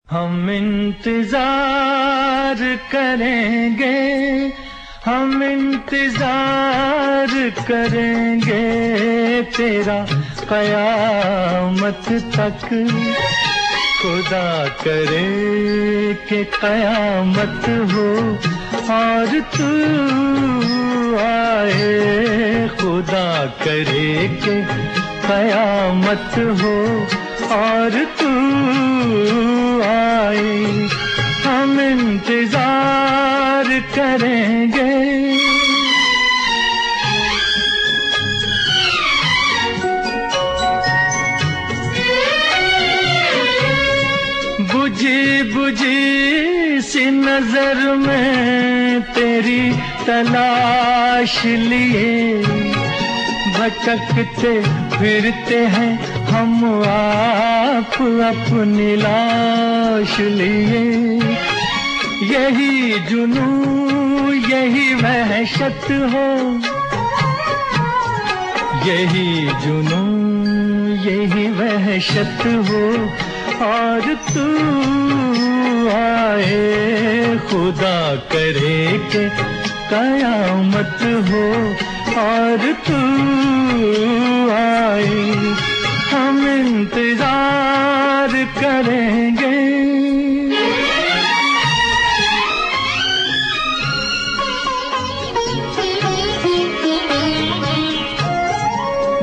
हम इंतजार करेंगे, हम इंतजार करेंगे तेरा कयामत तक। खुदा करे कि कयामत हो और तू आए, खुदा करे कि कयामत हो और तू आए। हम इंतजार करेंगे। बुझी बुझी सी नजर में तेरी तलाश लिए भटकते फिरते हैं हम आप अपनी लाश लिए। यही जुनू यही वहशत हो, यही जुनू यही वहशत हो और तू आए, खुदा करे कि कयामत हो और तू आए। हम इंतजार करेंगे।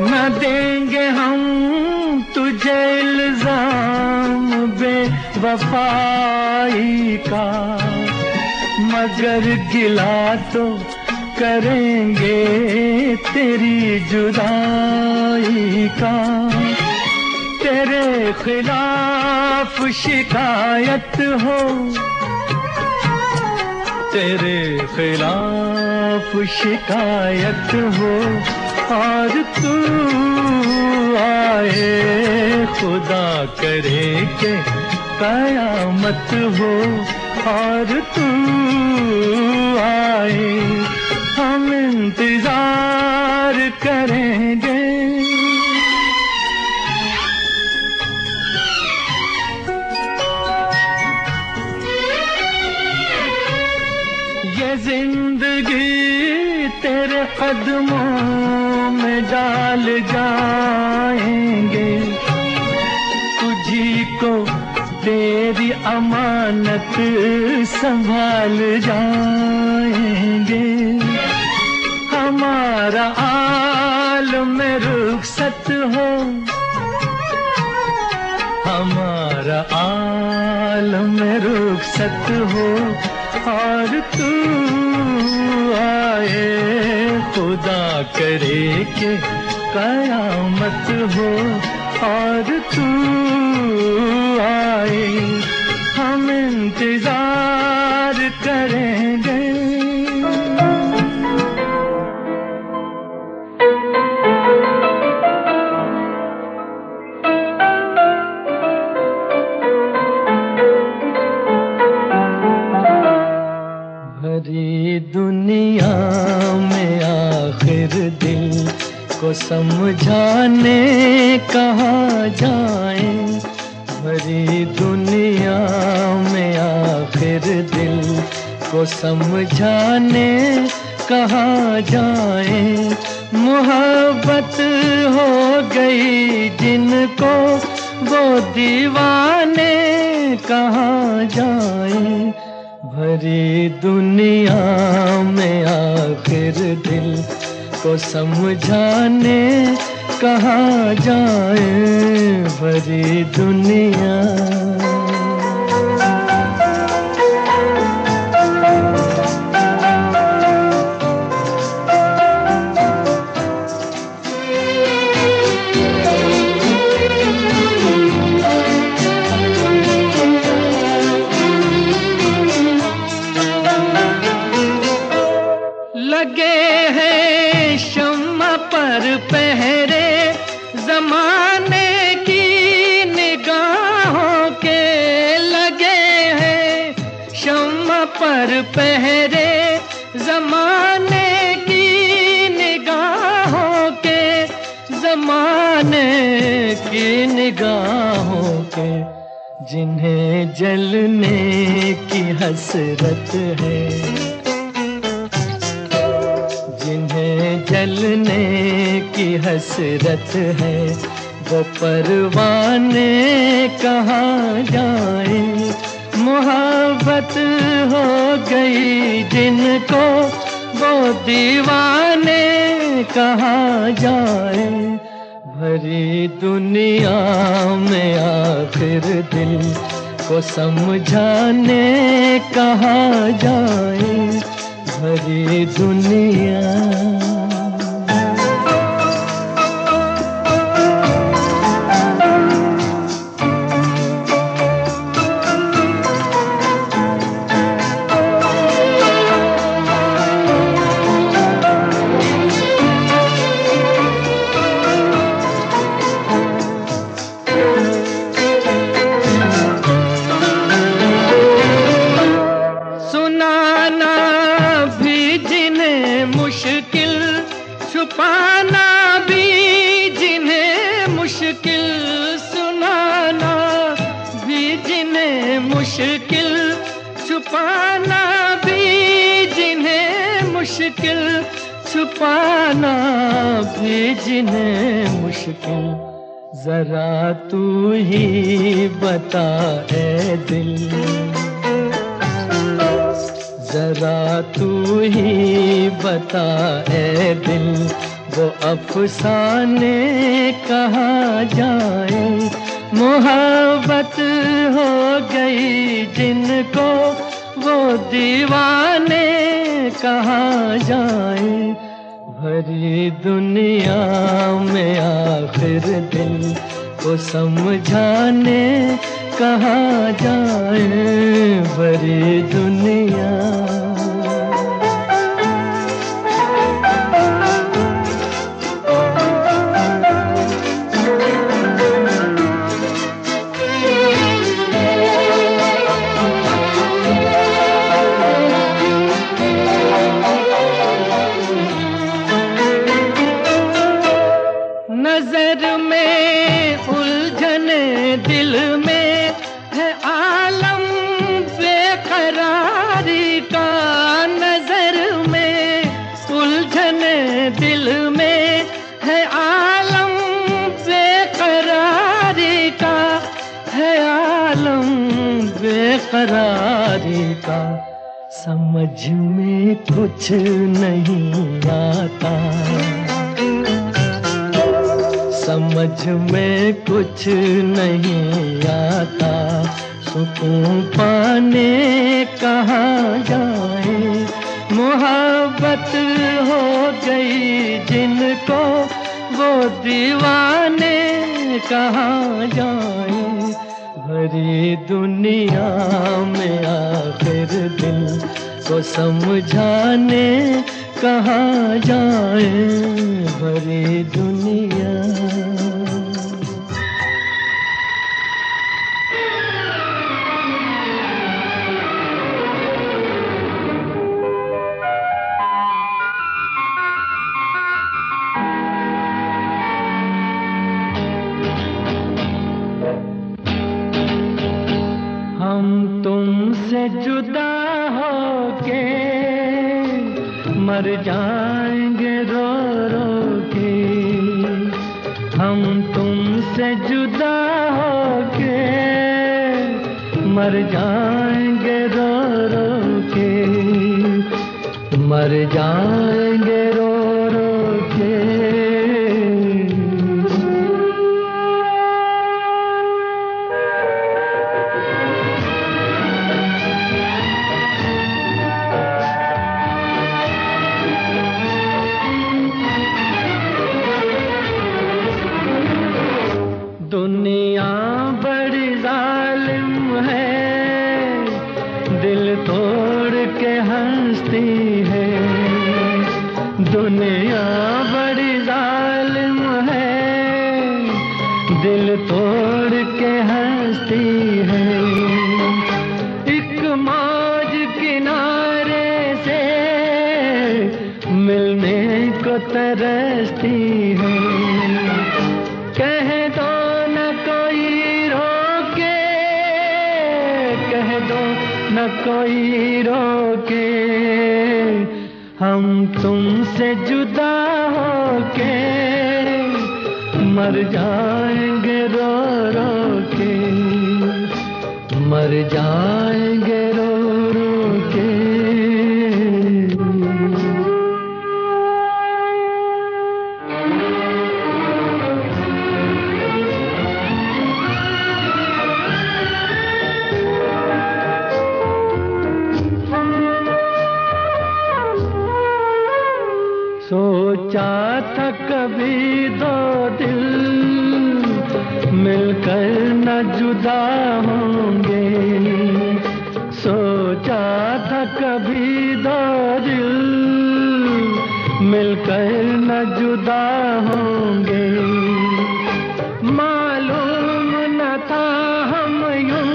न देंगे हम तुझे इल्जाम बेवफाई का, मगर गिला तो करेंगे तेरी जुदाई का। तेरे खिलाफ शिकायत हो, तेरे खिलाफ शिकायत हो और तू आए, खुदा करे कि कयामत हो और तू आए। हम इंतजार करेंगे। ये जिंदगी तेरे कदमों में डाल जाएंगे, तुझी को तेरी अमानत संभाल जाएंगे। हमारा आलम रुखसत हो, हमारा आलम रुखसत हो और तू आए, खुदा करे कि कयामत हो और तू आए। हम इंतजार करेंगे। भरी दुनिया में आखिर दिल को समझाने कहाँ जाए, भरी दुनिया में आखिर दिल को समझाने कहाँ जाए। मोहब्बत हो गई जिनको वो दीवाने कहाँ जाए, भरी दुनिया में आखिर दिल को समझाने कहाँ जाए, भरी दुनिया। लगे हैं शम्मा पर पहरे जमाने की निगाहों के, लगे हैं शम्मा पर पहरे जमाने की निगाहों के, जमाने की निगाहों के। जिन्हें जलने की हसरत है, जिन्हें जलने की हसरत है, वो परवाने कहाँ जाए। मोहब्बत हो गई जिनको, वो दीवाने कहाँ जाए। भरी दुनिया में आखिर दिल को समझाने कहाँ जाए। भरी दुनिया छुपाना भी जिन्हें मुश्किल, सुनाना भी जिन्हें मुश्किल, छुपाना भी जिन्हें मुश्किल, छुपाना भी जिन्हें मुश्किल। जरा तू ही बता ऐ दिल, जरा तू ही बता ऐ दिल, वो अफसाने कहाँ जाए। मोहब्बत हो गई जिनको, वो दीवाने कहाँ जाए। भरी दुनिया में आखिर दिल को समझाने कहाँ जाए। भरी दुनिया नजर में उलझने दिल में है आलम बेकरारी का। नजर में उलझने दिल में है आलम बेकरारी का, है आलम बेकरारी का। समझ में कुछ नहीं आता, समझ में कुछ नहीं आता। सुकून पाने कहाँ जाए। मोहब्बत हो गई जिनको, वो दीवाने कहाँ जाए। भरी दुनिया में आखिर दिल को समझाने कहाँ जाए। भरी दुनिया हम तुमसे जुदा होके मर जाएंगे रो रो के। हम तुमसे जुदा होके मर जाएंगे रो रो के, मर जाएंगे रो रो के। दुनिया बड़ी जालिम है, दिल तोड़ के हंसती है। दुनिया बड़ी जालिम है, दिल तोड़ के हंसती है। एक मौज किनारे से मिलने को तरसती है। कह दो न कोई रोके, दो न कोई रोके, हम तुमसे जुदा होके मर जाएंगे रो रो के, मर जाएंगे रो रो के। सोचा था कभी दो दिल मिलकर न जुदा होंगे, सोचा था कभी दो दिल मिलकर न जुदा होंगे, मालूम न था हम यूं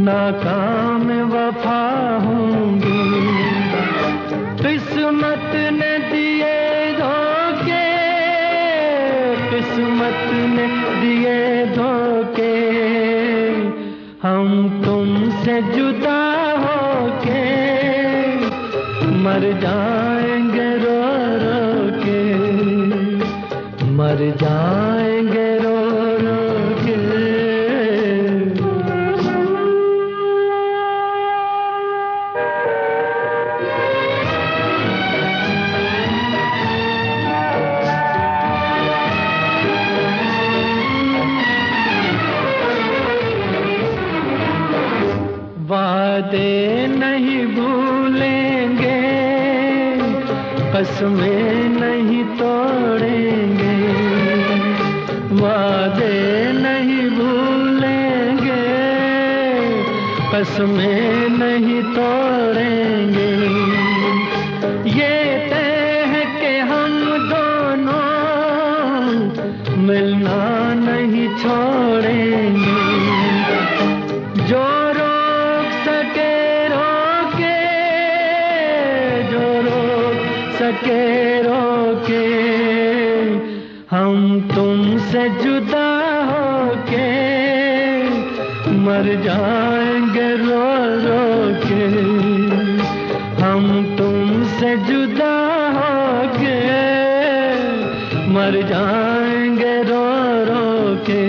नाकाम वफा होंगे। किस्मत ने दिए धोखे, किस्मत ने दिए धोखे, हम तुमसे जुदा होके मर जाएंगे रो रो के, मर जाएंगे रो रो के। वादे नहीं भूलेंगे, कसमें नहीं तोड़ेंगे, वादे नहीं भूलेंगे, कसमें नहीं तोड़ेंगे। ये तय है कि हम दोनों मिलना नहीं छोड़ेंगे, जो सके रोके, हम तुमसे जुदा होके मर जाएंगे रो रो के, हम तुमसे जुदा होके मर जाएंगे रो रो के,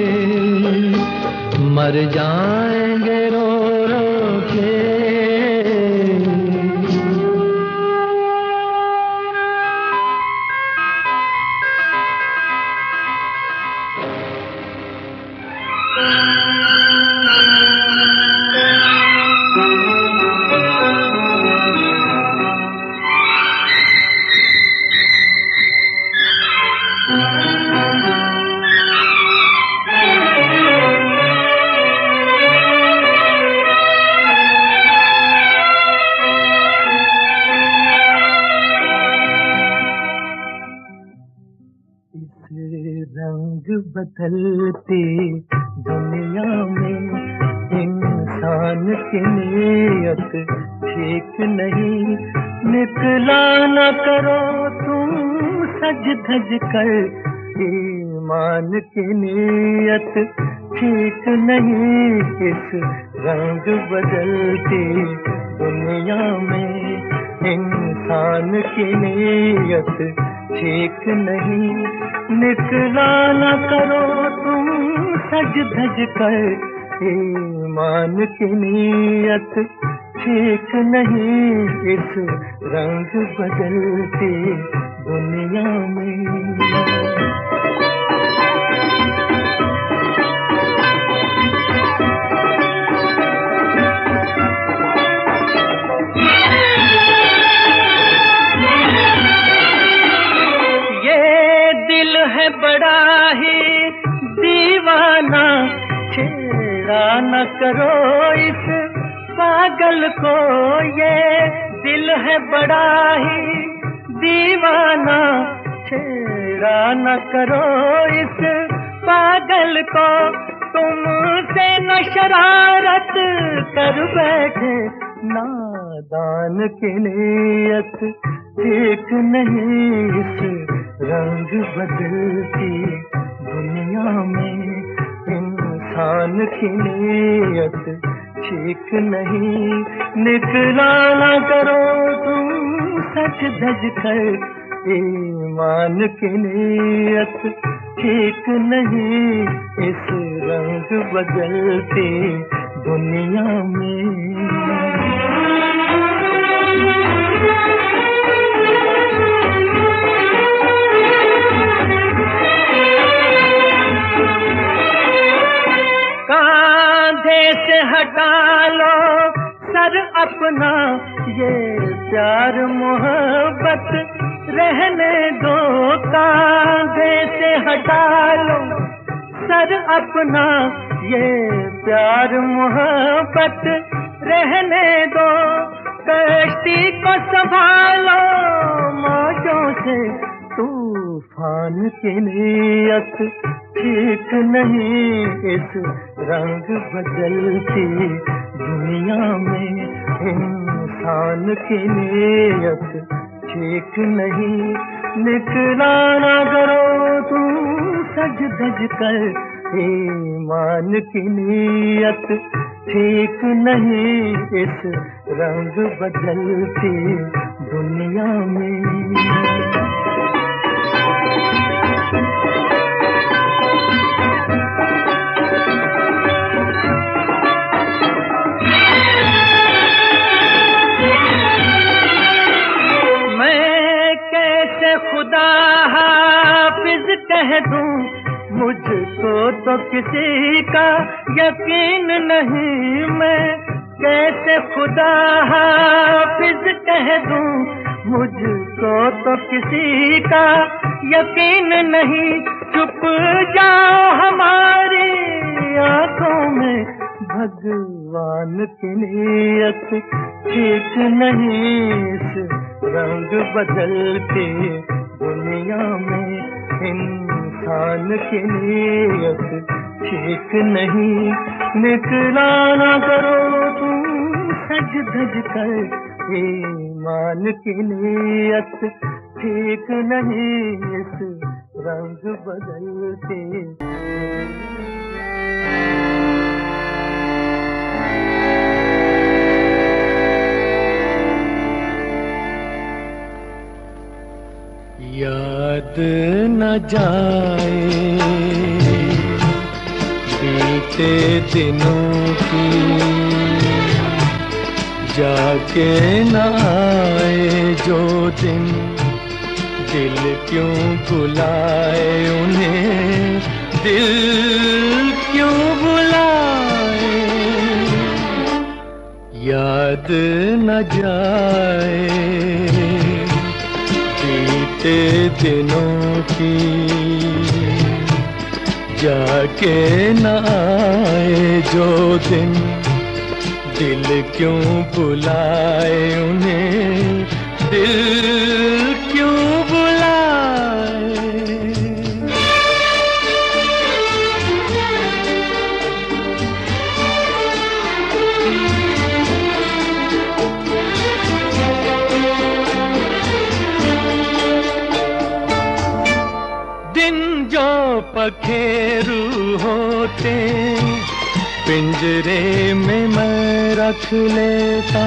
मर जाएंगे रो रो के। रंग बदलती दुनिया में इंसान की नीयत ठीक नहीं, निकला न करो तुम सज धज कर, ईमान की नीयत ठीक नहीं। इस रंग बदलती दुनिया में इंसान की नीयत ठीक नहीं, निकला न करो तुम सज धज कर, ईमान की नीयत ठीक नहीं। इस रंग बदलती दुनिया में है बड़ा ही दीवाना, छेड़ा न करो इस पागल को, ये दिल है बड़ा ही दीवाना, छेड़ा न करो इस पागल को। तुमसे न शरारत कर बैठे, नादान की नीयत ठीक नहीं। इस रंग बदलती दुनिया में इंसान की नीयत ठीक नहीं। निकला ना करो तुम सच धज कर, ईमान की नीयत ठीक नहीं इस रंग बदलती दुनिया में। कांधे से हटा लो सर अपना, ये प्यार मोहब्बत रहने दो। कांधे से हटा लो सर अपना, ये प्यार मोहब्बत रहने दो। कश्ती को संभालो मौजों से, तूफान की नीयत ठीक नहीं इस रंग बदलती दुनिया में। इंसान की नीयत ठीक नहीं। निकला ना करो तुम सज धज कर, ईमान की नीयत ठीक नहीं इस रंग बदलती दुनिया में। खुदा हाफिज कह दूं, मुझको तो किसी का यकीन नहीं। मैं कैसे खुदा हाफिज कह दूं, मुझको तो किसी का यकीन नहीं। चुप जाओ हमारी आंखों में, भगवान की नीयत ठीक नहीं इस रंग बदलती दुनिया में। इंसान की नीयत ठीक नहीं। निकला ना करो तुम सज धज कर, ईमान की नीयत ठीक नहीं इस रंग बदलती। याद न जाए बीते दिनों की, जाके न आए जो दिन, दिल क्यों बुलाए उन्हें, दिल क्यों बुलाए। याद न जाए बीते दिनों की, जाके न आए जो दिन, दिल क्यों बुलाए उन्हें, दिल क्यों बुलाए। दिन जो पखेरू होते पिंजरे में मैं रख लेता,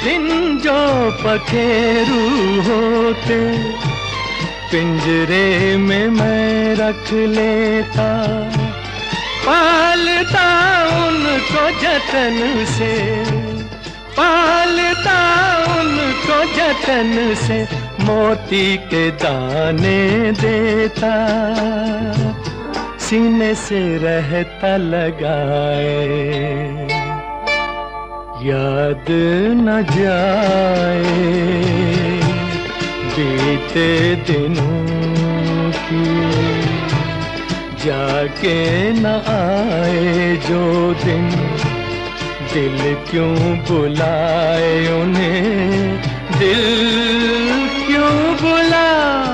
दिन जो पखेरू होते पिंजरे में मैं रख लेता, पालता उनको जतन से, पालता उनको जतन से, मोती के दाने देता, सीने से रहता लगाए। याद न जाए बीते दिनों की, जाके न आए जो दिन, दिल क्यों बुलाए उन्हें, दिल क्यों बुलाए।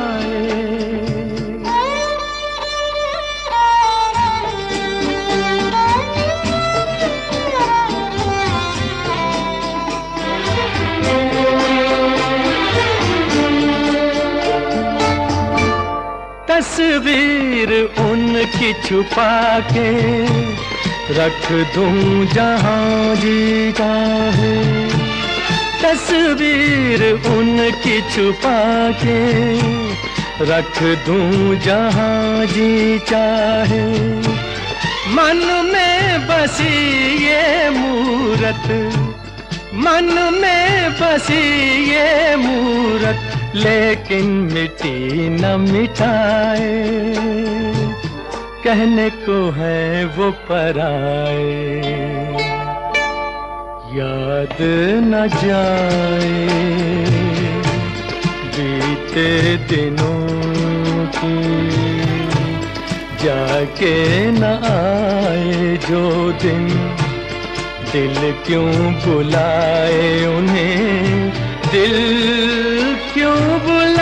तस्वीर उनकी छुपा के रख दूं जहां जी चाहे, तस्वीर उनकी छुपा के रख दूं जहां जी चाहे। मन में बसी ये मूरत, मन में बसी ये मूरत, लेकिन मिटी न मिटाए, कहने को है वो पराए। याद न जाए बीते दिनों की, जाके न आए जो दिन, दिल क्यों बुलाए उन्हें, दिल क्यों बुलाए।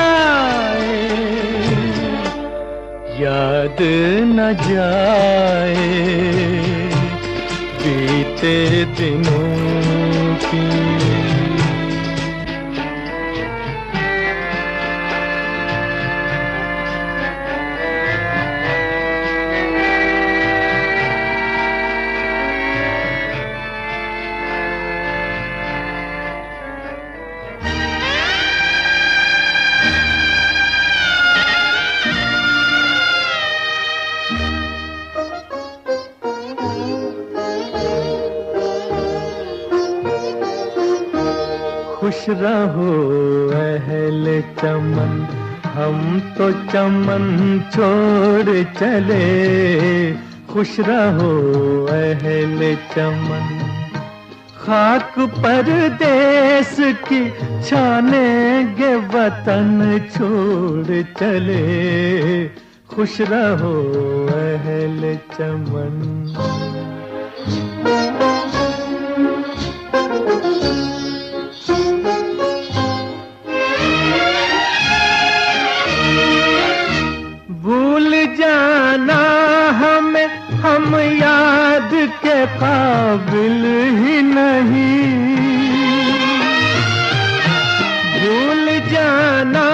याद न जाए बीते दिनों की। खुश रहो अहले चमन, हम तो चमन छोड़ चले। खुश रहो अहले चमन, खाक परदेस की छानेंगे वतन छोड़ चले। खुश रहो अहले चमन। भूल जाना हमें, हम याद के काबिल ही नहीं। भूल जाना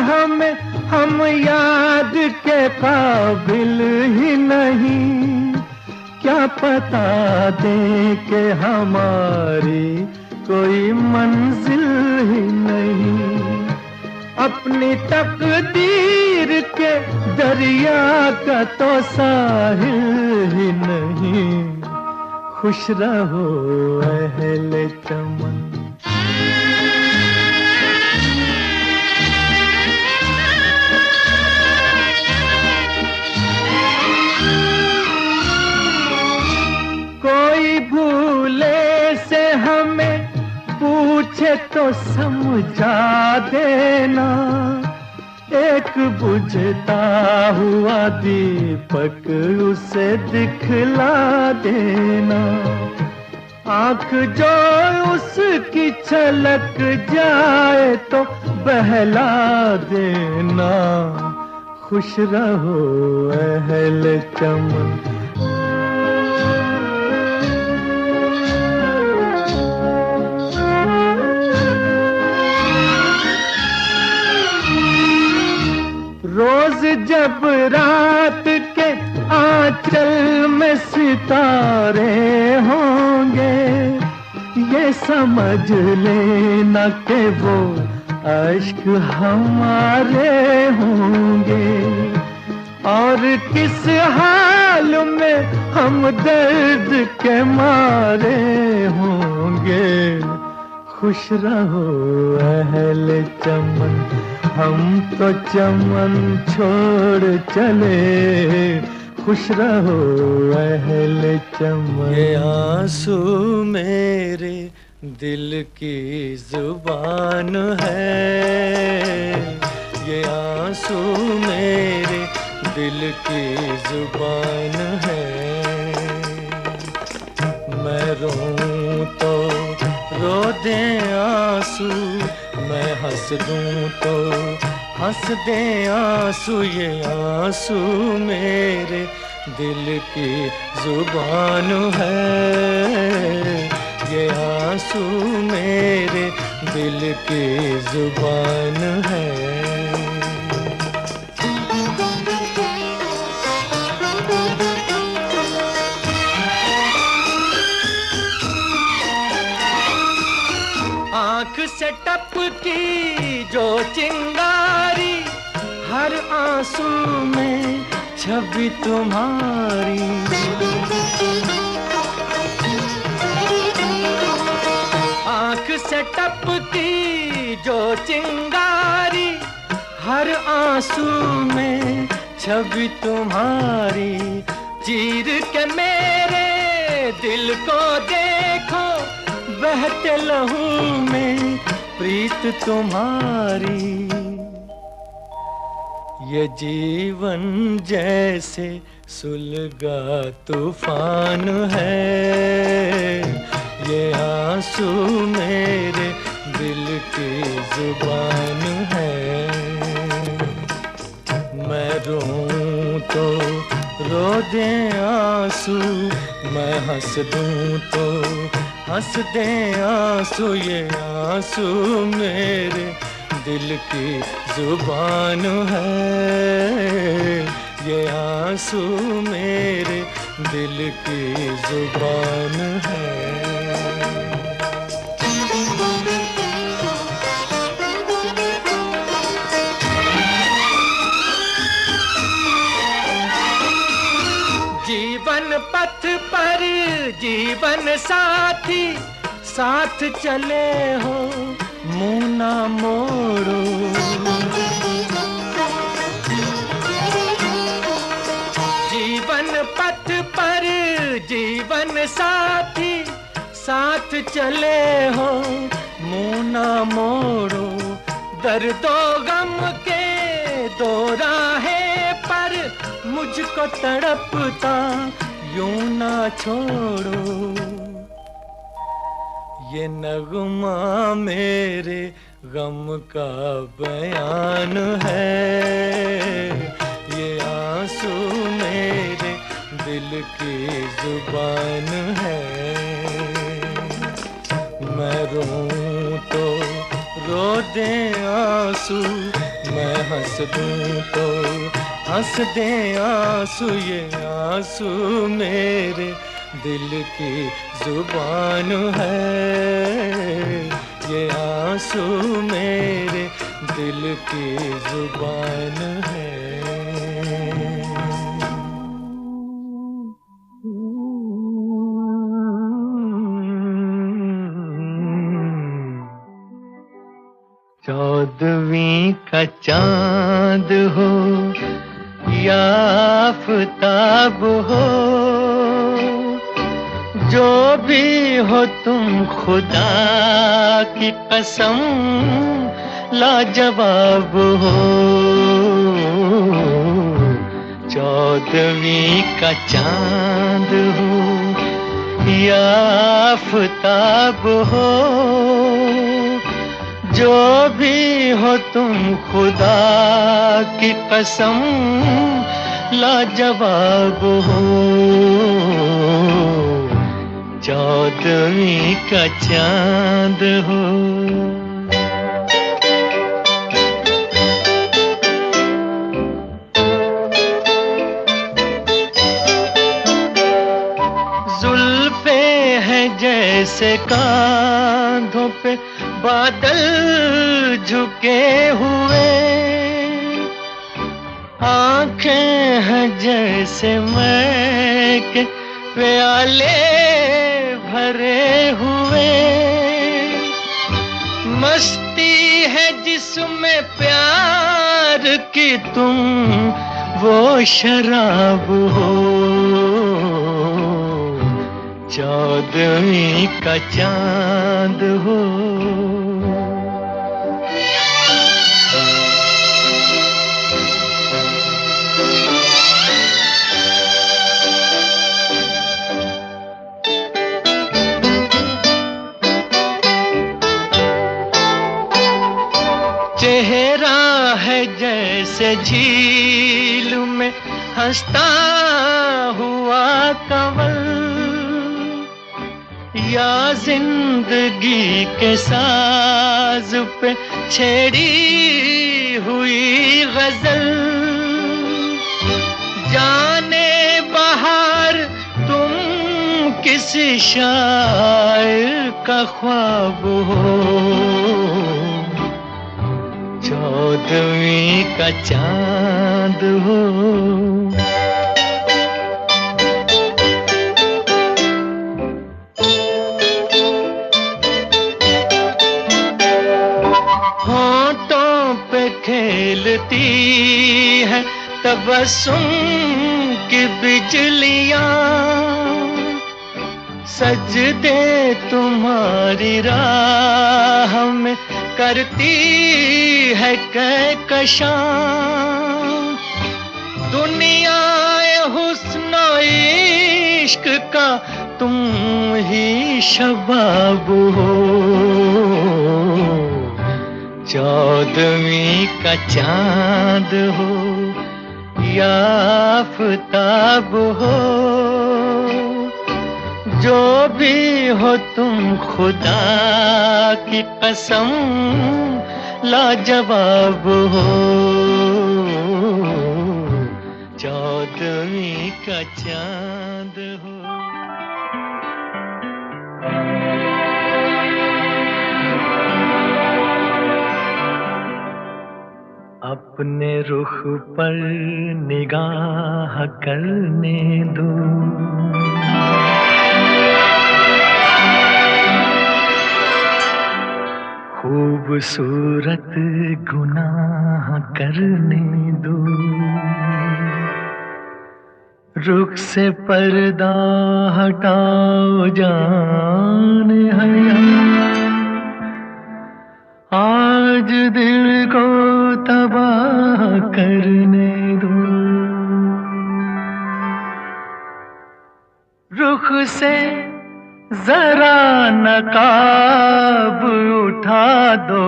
हमें, हम याद के काबिल ही नहीं। क्या पता दे के हमारी कोई मंजिल ही नहीं। अपनी तकदीर के दरिया का तो साहिल ही नहीं। खुश रहो अहले चमन। कोई भूले से हमें पूछे तो समझा देना। एक बुझता हुआ दीपक उसे दिखला देना। आँख जो उसकी छलक जाए तो बहला देना। खुश रहो अहले चमन। रोज जब रात के आंचल में सितारे होंगे, ये समझ लेना कि वो अश्क हमारे होंगे। और किस हाल में हम दर्द के मारे होंगे। खुश रहो अहले चमन, हम तो चमन छोड़ चले। खुश रहो अहले चमन। ये आंसू मेरे दिल की जुबान है। ये आंसू मेरे दिल की जुबान है। मैं रोऊं तो रो दे आंसू, मैं हंस दूं तो हंस दे आंसू। ये आंसू मेरे दिल की जुबान है। ये आंसू मेरे दिल की जुबान है। आँख से टपकी जो चिंगारी, हर आंसू में छवि तुम्हारी। आँख से टपकी जो चिंगारी, हर आंसू में छवि तुम्हारी। चीर के मेरे दिल को देखो, बहते लहू में प्रीत तुम्हारी। ये जीवन जैसे सुलगा तूफान है, ये आंसू मेरे दिल की जुबान है। मैं रोऊं तो रो दे आंसू, मैं हंस दूं तो हंस दे आंसू। ये आंसू मेरे दिल की जुबान है, ये आंसू मेरे दिल की जुबान है। जीवन पथ पर जीवन साथी, साथ चले हो मुँह ना मोड़ो। जीवन पथ पर जीवन साथी, साथ चले हो मुँह ना मोड़ो। दर्दो गम के दो राहें पर मुझको तड़पता यूं ना छोड़ो। ये नगमा मेरे गम का बयान है, ये आंसू मेरे दिल की जुबान है। मैं रोऊं तो रो दे आंसू, मैं हंस दूं तो हंस दे आंसू। ये आंसू मेरे दिल की जुबान है, ये आंसू मेरे दिल की जुबान है। चौदहवीं का चांद हो या आफताब हो, जो भी हो तुम खुदा की कसम लाजवाब हो। चौदहवीं का चांद हो या आफताब हो, जो भी हो तुम खुदा की कसम लाजवाब हो। चौदहवीं का चांद हो। जुल्फे हैं जैसे कांधों पे बादल झुके हुए, आंखें हैं जैसे मैं के प्याले भरे हुए। मस्ती है जिसमें प्यार की तुम वो शराब हो। चौदहवीं का चांद हो। चेहरा है जैसे झील में हंसता हुआ कंवल, या जिंदगी के साज पे छेड़ी हुई गजल। जाने बहार तुम किसी शायर का ख्वाब हो, 14वीं का चांद हो। होंठों पे खेलती है तबस्सुम की बिजलियां, सजदे तुम्हारी राह में करती है कहकशां। दुनियाए हुस्न इश्क का तुम ही शबाब हो, 14वीं का चांद हो या आफताब हो। जो भी हो तुम खुदा की कसम लाजवाब हो, 14वीं का चांद हो। अपने रुख पर निगाह करने दो, खूबसूरत गुनाह करने दो। रुख से पर्दा हटाओ जान हया, आज दिल को तबाह करने दो। रुख से जरा नकाब उठा दो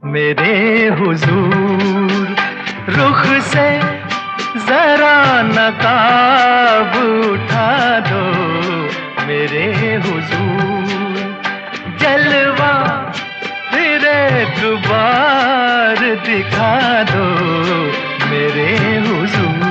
मेरे हुजूर, रुख से जरा नकाब उठा दो मेरे हुजूर। जलवा फिर एक बार दिखा दो मेरे हुजूर।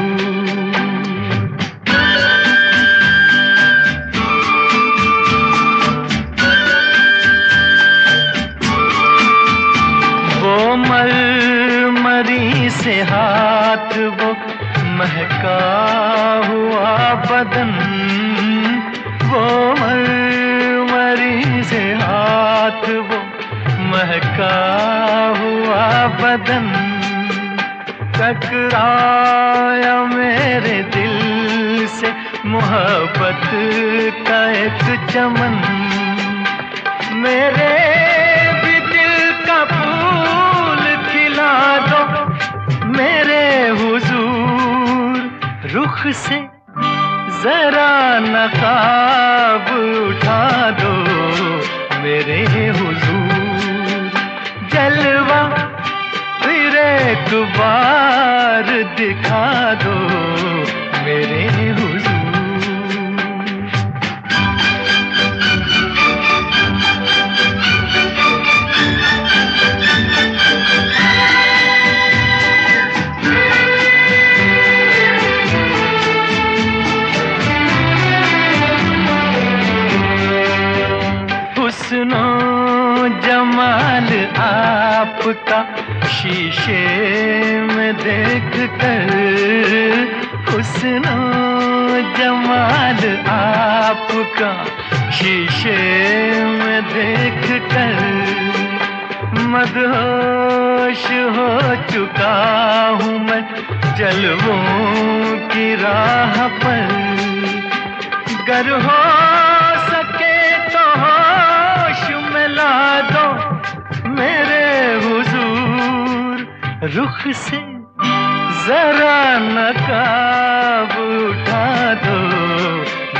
वो मरमरी से हाथ, वो महका हुआ बदन, वो मरमरी से हाथ, वो महका हुआ बदन, टकराया मेरे दिल से मोहब्बत का एक चमन। मेरे भी दिल का फूल खिला दो मेरे हुजूर, रुख से जरा नकाब उठा दो मेरे हुजूर। जलवा फिर एक बार दिखा दो मेरे हुजूर। हुस्नो जमाल आपका शीशे में देख कर, हुस्नो जमाल आपका शीशे में देख कर, मदहोश हो चुका हूँ मैं जलवों की राह पर। गर हो सके तो होश में ला दो मेरे हुजूर, रुख से जरा नकाब उठा दो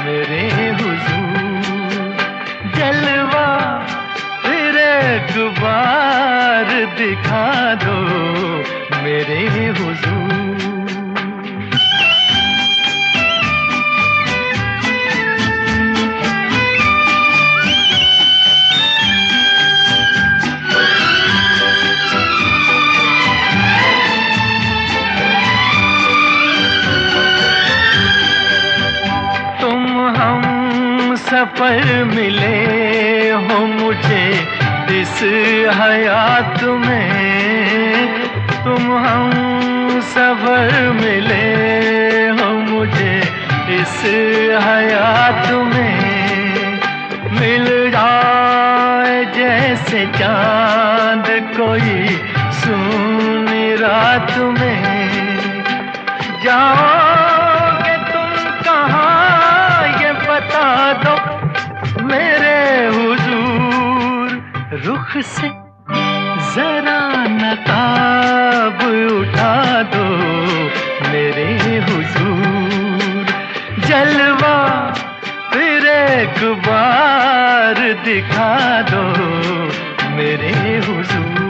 मेरे हुजूर। जलवा फिर एक बार दिखा दो मेरे हुजूर। मिले हो मुझे इस हयात में, तुम हम सफर मिले हो मुझे इस हयात में। मिल जाए जैसे चांद कोई सुनी रात में, जाओगे तुम कहाँ ये बता दो मेरे हुजूर। रुख से जरा नकाब उठा दो मेरे हुजूर। जलवा फिर एक बार दिखा दो मेरे हुजूर।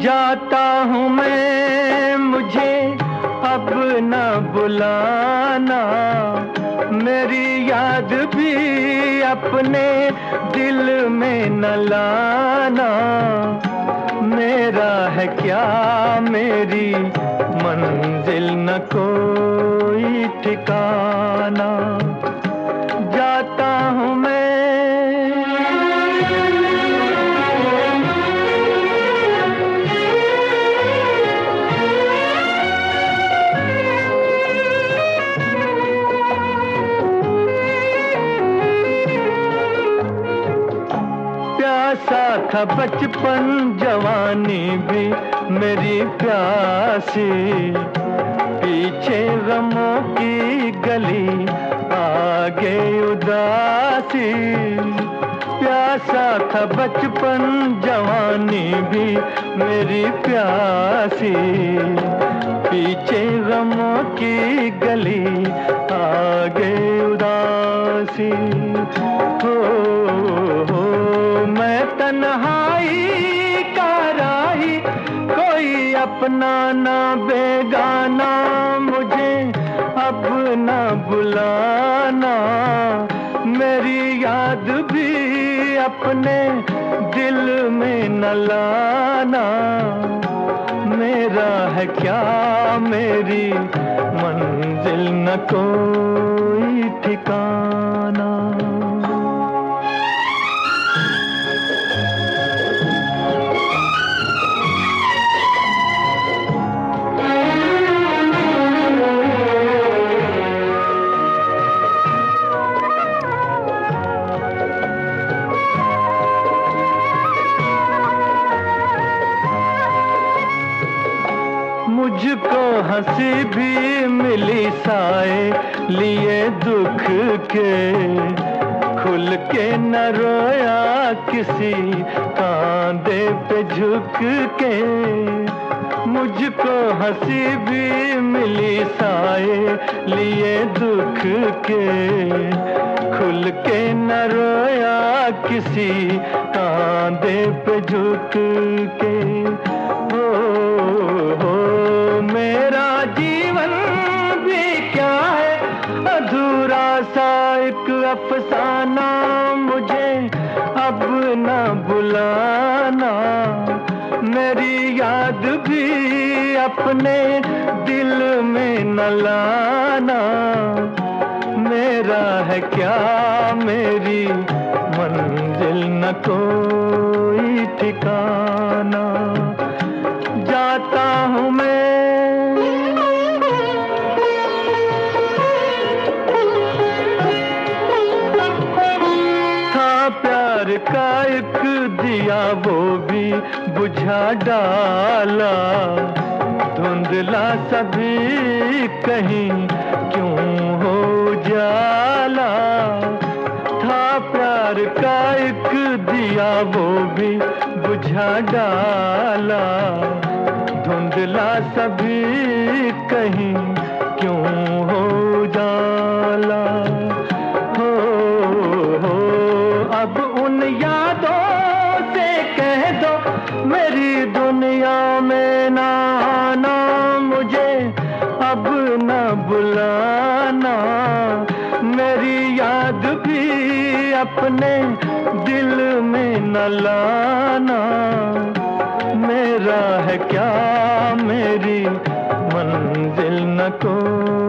जाता हूँ मैं, मुझे अब न बुलाना, मेरी याद भी अपने दिल में न लाना। मेरा है क्या मेरी मंजिल न कोई ठिकाना। जाता हूँ मैं, प्यासा था बचपन जवानी भी मेरी प्यासी, पीछे गमों की गली आगे उदासी। प्यासा था बचपन जवानी भी मेरी प्यासी, पीछे गमों की गली आगे उदासी। हो मैं तन्हाई का राही, कोई अपना ना बेगाना, मुझे अब ना बुलाना। मेरी याद भी अपने दिल में न लाना। मेरा है क्या मेरी मंजिल न कोई ठिकाना। मुझको हंसी भी मिली साए लिए दुख के, खुल के न रोया किसी कांधे पे झुक के। मुझको हंसी भी मिली साए लिए दुख के, खुल के न रोया किसी कांधे पे झुक के। हो मेरा जीवन भी क्या है अधूरा सा एक अफसाना, मुझे अब न बुलाना। मेरी याद भी अपने दिल में न लाना। मेरा है क्या मेरी मंजिल न कोई ठिकाना। जाता हूँ मैं, था प्यार का एक दिया वो भी बुझा डाला। धुंधला सभी कहीं क्यों हो जाला। था प्यार का एक दिया वो भी बुझा डाला। धुंधला सभी कहीं क्यों हो जाला। हो अब उन यादों से कह दो मेरी दुनिया में ना आना। मुझे अब न बुलाना। मेरी याद भी अपने दिल में न लाना। मेरा है क्या मेरी मंजिल न कोई।